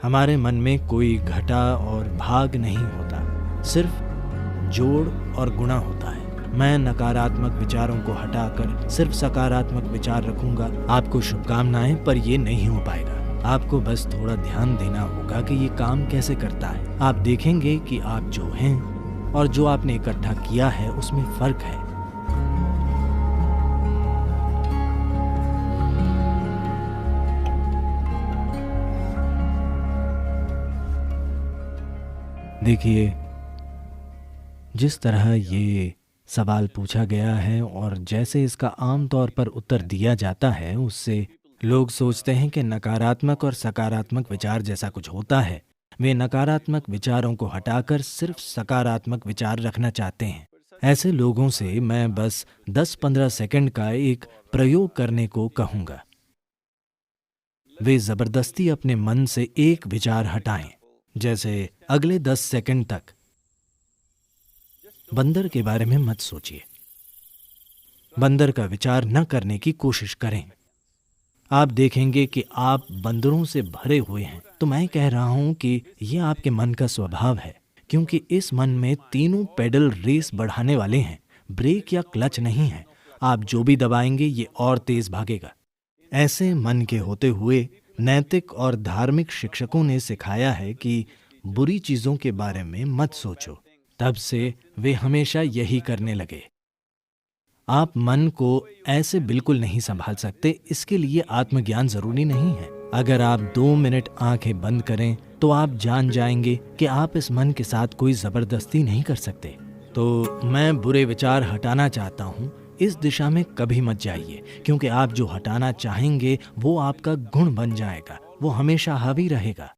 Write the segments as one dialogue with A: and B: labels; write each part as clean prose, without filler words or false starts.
A: हमारे मन में कोई घटा और भाग नहीं होता, सिर्फ जोड़ और गुणा होता है। मैं नकारात्मक विचारों को हटाकर सिर्फ सकारात्मक विचार रखूंगा। आपको शुभकामनाएं, पर ये नहीं हो पाएगा। आपको बस थोड़ा ध्यान देना होगा कि ये काम कैसे करता है। आप देखेंगे कि आप जो हैं और जो आपने इकट्ठा किया है उसमें फर्क है। देखिए, जिस तरह ये सवाल पूछा गया है और जैसे इसका आम तौर पर उत्तर दिया जाता है, उससे लोग सोचते हैं कि नकारात्मक और सकारात्मक विचार जैसा कुछ होता है। वे नकारात्मक विचारों को हटाकर सिर्फ सकारात्मक विचार रखना चाहते हैं। ऐसे लोगों से मैं बस 10-15 सेकंड का एक प्रयोग करने को कहूँगा। वे ज़बरदस्ती अपने मन से एक विचार हटाएं, जैसे अगले 10 सेकंड तक बंदर के बारे में मत सोचिए। बंदर का विचार न करने की कोशिश करें। आप देखेंगे कि आप बंदरों से भरे हुए हैं। तो मैं कह रहा हूं कि यह आपके मन का स्वभाव है, क्योंकि इस मन में तीनों पेडल रेस बढ़ाने वाले हैं, ब्रेक या क्लच नहीं है। आप जो भी दबाएंगे ये और तेज भागेगा। ऐसे मन के होते हुए नैतिक और धार्मिक शिक्षकों ने सिखाया है कि बुरी चीजों के बारे में मत सोचो। तब से वे हमेशा यही करने लगे। आप मन को ऐसे बिल्कुल नहीं संभाल सकते। इसके लिए आत्मज्ञान जरूरी नहीं है। अगर आप 2 मिनट आंखें बंद करें तो आप जान जाएंगे कि आप इस मन के साथ कोई जबरदस्ती नहीं कर सकते। तो मैं बुरे विचार हटाना चाहता हूं, इस दिशा में कभी मत जाइए, क्योंकि आप जो हटाना चाहेंगे वो आपका गुण बन जाएगा, वो हमेशा हावी रहेगा।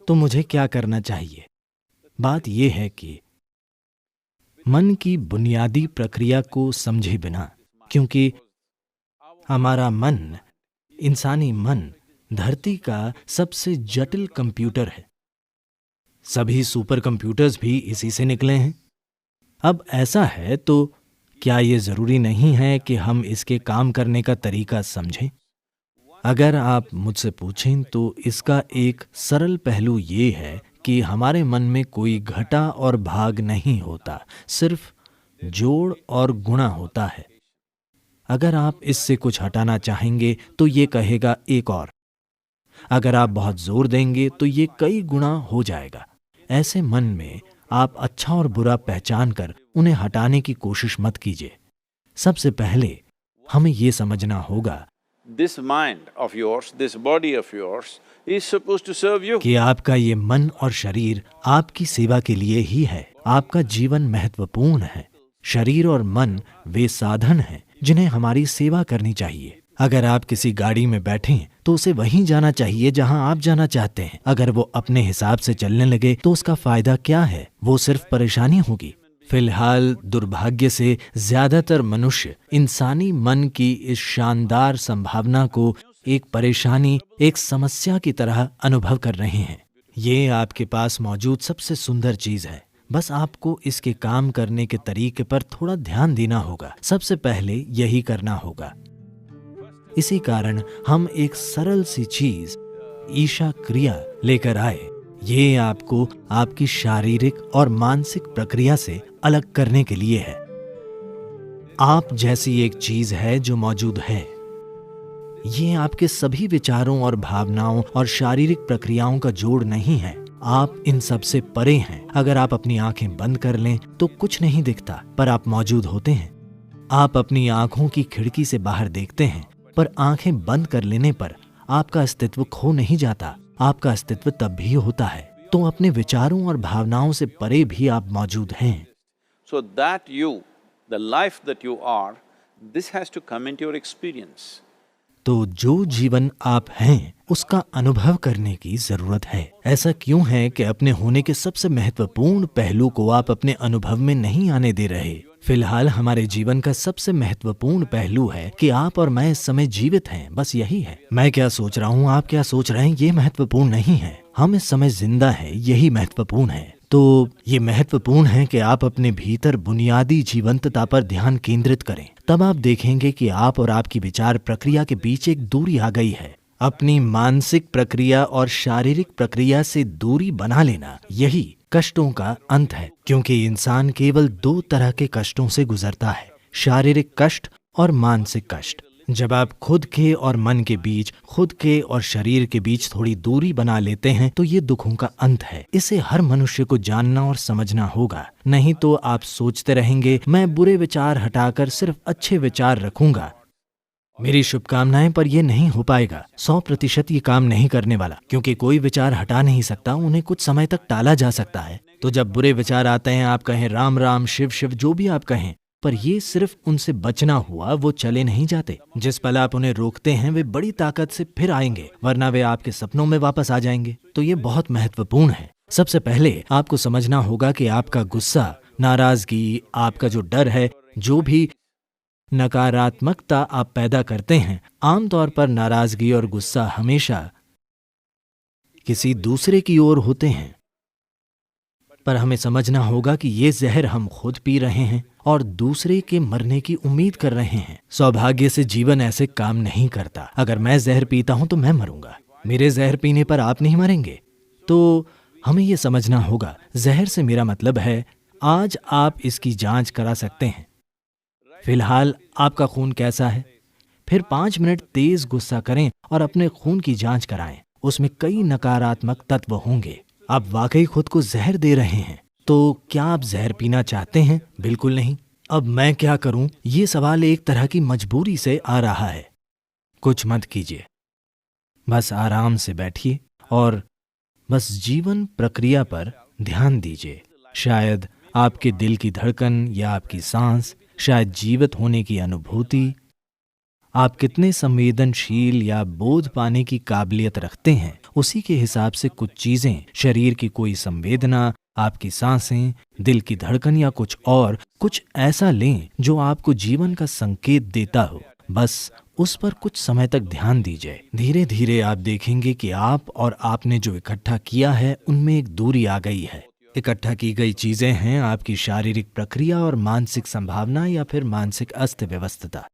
A: तो मुझे क्या करना चाहिए? बात यह है कि मन की बुनियादी प्रक्रिया को समझे बिना, क्योंकि हमारा मन, इंसानी मन, धरती का सबसे जटिल कंप्यूटर है। सभी सुपर कंप्यूटर्स भी इसी से निकले हैं। अब ऐसा है तो क्या ये जरूरी नहीं है कि हम इसके काम करने का तरीका समझें? अगर आप मुझसे पूछें तो इसका एक सरल पहलू ये है कि हमारे मन में कोई घटा और भाग नहीं होता, सिर्फ जोड़ और गुणा होता है। अगर आप इससे कुछ हटाना चाहेंगे तो ये कहेगा एक और। अगर आप बहुत जोर देंगे तो ये कई गुणा हो जाएगा। ऐसे मन में आप अच्छा और बुरा पहचान कर उन्हें हटाने की कोशिश मत कीजिए। सबसे पहले हमें ये समझना होगा
B: This mind of yours, this body of yours is supposed to serve you.
A: कि आपका ये मन और शरीर आपकी सेवा के लिए ही है। आपका जीवन महत्वपूर्ण है। शरीर और मन वे साधन हैं जिन्हें हमारी सेवा करनी चाहिए। अगर आप किसी गाड़ी में बैठें तो उसे वहीं जाना चाहिए जहां आप जाना चाहते हैं। अगर वो अपने हिसाब से चलने लगे तो उसका फायदा क्या है? वो सिर्फ परेशानी होगी। फिलहाल दुर्भाग्य से ज्यादातर मनुष्य इंसानी मन की इस शानदार संभावना को एक परेशानी, एक समस्या की तरह अनुभव कर रहे हैं। ये आपके पास मौजूद सबसे सुंदर चीज है। बस आपको इसके काम करने के तरीके पर थोड़ा ध्यान देना होगा। सबसे पहले यही करना होगा। इसी कारण हम एक सरल सी चीज, ईशा क्रिया लेकर आए। ये आपको आपकी शारीरिक और मानसिक प्रक्रिया से अलग करने के लिए है। आप जैसी एक चीज है जो मौजूद है। ये आपके सभी विचारों और भावनाओं और शारीरिक प्रक्रियाओं का जोड़ नहीं है। आप इन सब से परे हैं। अगर आप अपनी आंखें बंद कर लें तो कुछ नहीं दिखता, पर आप मौजूद होते हैं। आप अपनी आंखों की खिड़की से बाहर देखते हैं, पर आंखें बंद कर लेने पर आपका अस्तित्व खो नहीं जाता। आपका अस्तित्व तब भी होता है। तो अपने विचारों और भावनाओं से परे भी आप मौजूद हैं।
B: So that you, the life that you are, this has to come into your experience.
A: तो जो जीवन आप हैं उसका अनुभव करने की जरूरत है। ऐसा क्यों है कि अपने होने के सबसे महत्वपूर्ण पहलू को आप अपने अनुभव में नहीं आने दे रहे? फिलहाल हमारे जीवन का सबसे महत्वपूर्ण पहलू है कि आप और मैं इस समय जीवित हैं। बस यही है। मैं क्या सोच रहा हूँ, आप क्या सोच रहे हैं, ये महत्वपूर्ण नहीं है। हम इस समय जिंदा हैं, यही महत्वपूर्ण है। तो ये महत्वपूर्ण है कि आप अपने भीतर बुनियादी जीवंतता पर ध्यान केंद्रित करें। तब आप देखेंगे कि आप और आपकी विचार प्रक्रिया के बीच एक दूरी आ गई है। अपनी मानसिक प्रक्रिया और शारीरिक प्रक्रिया से दूरी बना लेना, यही कष्टों का अंत है। क्योंकि इंसान केवल दो तरह के कष्टों से गुजरता है, शारीरिक कष्ट और मानसिक कष्ट। जब आप खुद के और मन के बीच, खुद के और शरीर के बीच थोड़ी दूरी बना लेते हैं तो ये दुखों का अंत है। इसे हर मनुष्य को जानना और समझना होगा, नहीं तो आप सोचते रहेंगे मैं बुरे विचार हटाकर सिर्फ अच्छे विचार रखूंगा। मेरी शुभकामनाएं, पर यह नहीं हो पाएगा। 100% ये काम नहीं करने वाला, क्योंकि कोई विचार हटा नहीं सकता, उन्हें कुछ समय तक टाला जा सकता है। तो जब बुरे विचार आते हैं, आप कहें राम राम, शिव शिव, जो भी आप कहें, पर ये सिर्फ उनसे बचना हुआ, वो चले नहीं जाते। जिस पल आप उन्हें रोकते हैं वे बड़ी ताकत से फिर आएंगे, वरना वे आपके सपनों में वापस आ जाएंगे। तो ये बहुत महत्वपूर्ण है। सबसे पहले आपको समझना होगा कि आपका गुस्सा, नाराजगी, आपका जो डर है, जो भी नकारात्मकता आप पैदा करते हैं, आमतौर पर नाराजगी और गुस्सा हमेशा किसी दूसरे की ओर होते हैं। पर हमें समझना होगा कि ये जहर हम खुद पी रहे हैं और दूसरे के मरने की उम्मीद कर रहे हैं। सौभाग्य से जीवन ऐसे काम नहीं करता। अगर मैं जहर पीता हूं तो मैं मरूंगा, मेरे जहर पीने पर आप नहीं मरेंगे। तो हमें यह समझना होगा, जहर से मेरा मतलब है आज आप इसकी जांच करा सकते हैं। फिलहाल आपका खून कैसा है? फिर 5 मिनट तेज गुस्सा करें और अपने खून की जांच कराएं। उसमें कई नकारात्मक तत्व होंगे। आप वाकई खुद को जहर दे रहे हैं। तो क्या आप जहर पीना चाहते हैं? बिल्कुल नहीं। अब मैं क्या करूं? ये सवाल एक तरह की मजबूरी से आ रहा है। कुछ मत कीजिए, बस आराम से बैठिए और बस जीवन प्रक्रिया पर ध्यान दीजिए। शायद आपके दिल की धड़कन या आपकी सांस, शायद जीवित होने की अनुभूति, आप कितने संवेदनशील या बोध पाने की काबिलियत रखते हैं, उसी के हिसाब से कुछ चीजें, शरीर की कोई संवेदना, आपकी सांसें, दिल की धड़कन या कुछ ऐसा लें जो आपको जीवन का संकेत देता हो। बस उस पर कुछ समय तक ध्यान दीजिए। धीरे धीरे आप देखेंगे कि आप और आपने जो इकट्ठा किया है उनमें एक दूरी आ गई है। इकट्ठा की गई चीजें हैं आपकी शारीरिक प्रक्रिया और मानसिक संभावना या फिर मानसिक अस्त व्यवस्था।